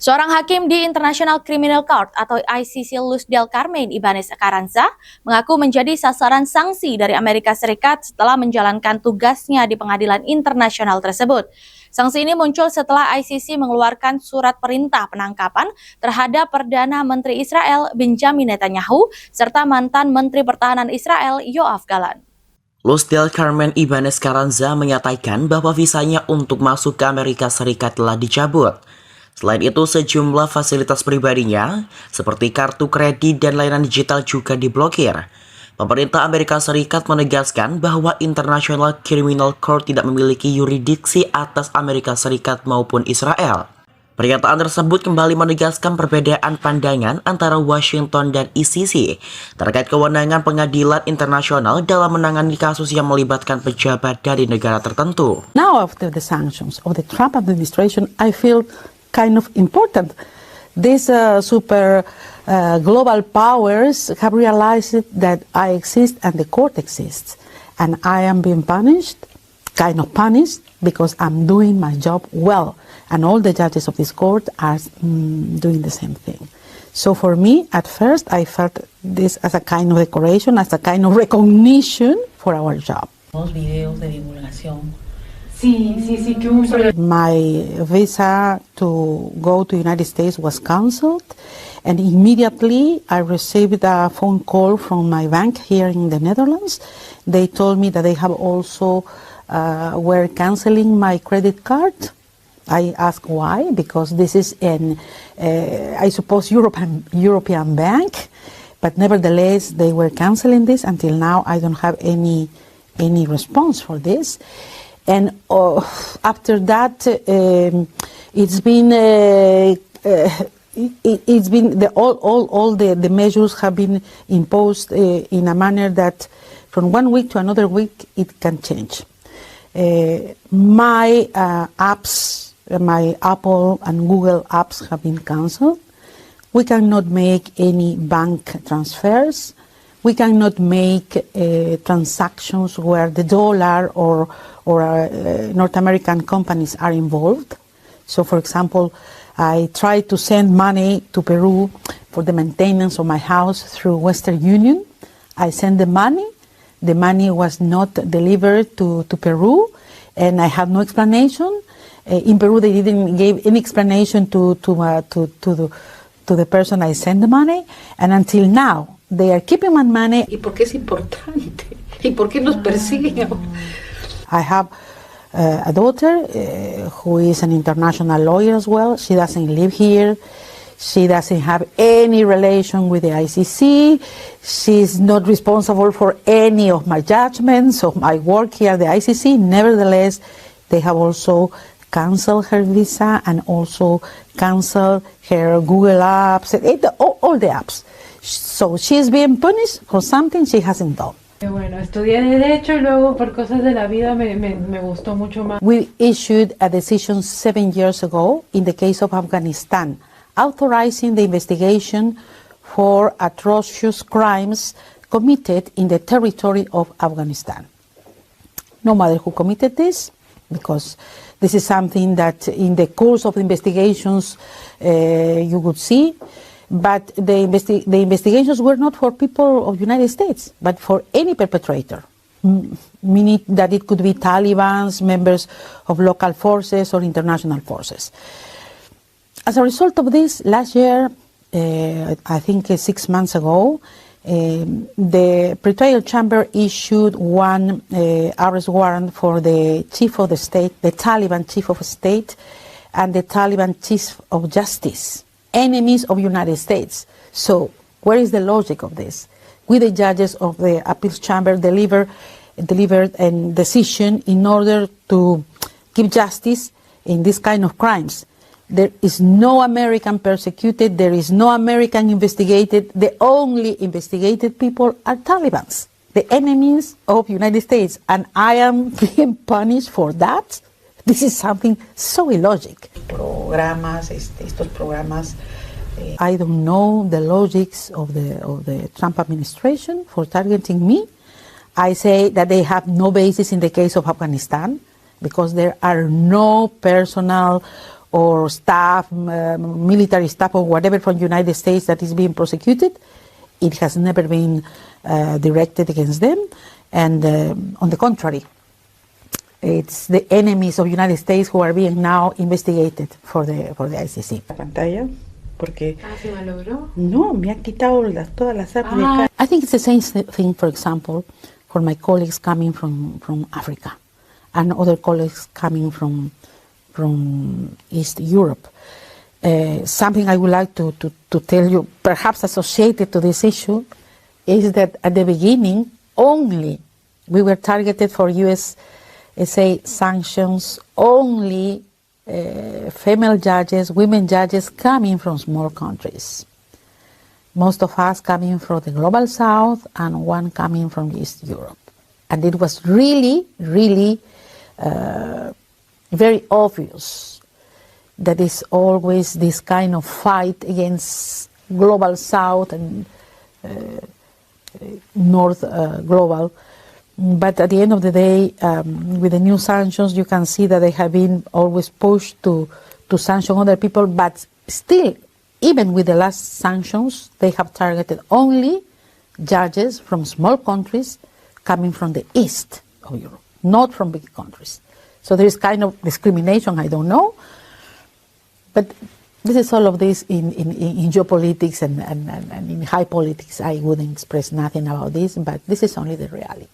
Seorang hakim di International Criminal Court atau ICC Luz del Carmen Ibanez Carranza mengaku menjadi sasaran sanksi dari Amerika Serikat setelah menjalankan tugasnya di pengadilan internasional tersebut. Sanksi ini muncul setelah ICC mengeluarkan surat perintah penangkapan terhadap Perdana Menteri Israel Benjamin Netanyahu serta mantan Menteri Pertahanan Israel Yoav Gallant. Luz del Carmen Ibanez Carranza menyatakan bahwa visanya untuk masuk ke Amerika Serikat telah dicabut. Selain itu, sejumlah fasilitas pribadinya, seperti kartu kredit dan layanan digital juga diblokir. Pemerintah Amerika Serikat menegaskan bahwa International Criminal Court tidak memiliki yurisdiksi atas Amerika Serikat maupun Israel. Pernyataan tersebut kembali menegaskan perbedaan pandangan antara Washington dan ICC terkait kewenangan pengadilan internasional dalam menangani kasus yang melibatkan pejabat dari negara tertentu. Now after the sanctions of the Trump administration, I feel kind of important. These super global powers have realized that I exist and the court exists. And I am being punished, kind of punished, because I'm doing my job well. And all the judges of this court are doing the same thing. So for me, at first, I felt this as a kind of decoration, as a kind of recognition for our job. Los videos de divulgación. Sí, que my visa to go to the United States was canceled, and immediately I received a phone call from my bank here in the Netherlands. They told me that they have also were canceling my credit card. I asked why, because this is an, I suppose, European bank, but nevertheless they were canceling this. Until now, I don't have any response for this. And after that, it's been all the measures have been imposed in a manner that from one week to another week it can change. My apps, my Apple and Google apps have been cancelled. We cannot make any bank transfers. We cannot make transactions where the dollar or North American companies are involved. So, for example, I tried to send money to Peru for the maintenance of my house through Western Union. I sent the money. The money was not delivered to Peru, and I had no explanation. In Peru, they didn't give any explanation to the person I sent the money, and until now, they are keeping my money. ¿Y por qué es importante? ¿Y por qué nos persiguen? I have a daughter who is an international lawyer as well. She doesn't live here. She doesn't have any relation with the ICC. She's not responsible for any of my judgments of my work here at the ICC. Nevertheless, they have also canceled her visa and also canceled her Google apps, all the apps. So she's being punished for something she hasn't done. Bueno, estudié Derecho y luego por cosas de la vida me gustó mucho más. We issued a decision 7 years ago in the case of Afghanistan, authorizing the investigation for atrocious crimes committed in the territory of Afghanistan. No matter who committed this, because this is something that in the course of investigations you would see. But the investigations were not for people of the United States, but for any perpetrator, meaning that it could be Taliban's, members of local forces or international forces. As a result of this, last year, I think 6 months ago, the pretrial chamber issued one arrest warrant for the chief of the state, the Taliban chief of state, and the Taliban chief of justice, enemies of the United States. So where is the logic of this? We, the judges of the appeals chamber, delivered a decision in order to give justice in this kind of crimes. There is no American persecuted, there is no American investigated. The only investigated people are Talibans, the enemies of the United States. And I am being punished for that? This is something so illogical. Estos programas. I don't know the logics of the Trump administration for targeting me. I say that they have no basis in the case of Afghanistan because there are no personal or staff, military staff or whatever from the United States that is being prosecuted. It has never been directed against them, and on the contrary, it's the enemies of the United States who are being now investigated for the ICC. La pantalla, porque ¿Se me logró? no, me han quitado todas las apps de acá. I think it's the same thing, for example, for my colleagues coming from Africa and other colleagues coming from East Europe. Something I would like to tell you, perhaps associated to this issue, is that at the beginning only we were targeted for USA sanctions only female judges, women judges coming from small countries. Most of us coming from the global south and one coming from East Europe. And it was really, really very obvious that is always this kind of fight against global south and north global. But at the end of the day, with the new sanctions, you can see that they have been always pushed to sanction other people, but still, even with the last sanctions, they have targeted only judges from small countries coming from the east of Europe, not from big countries. So there is kind of discrimination, I don't know. But this is all of this in geopolitics and in high politics. I wouldn't express nothing about this, but this is only the reality.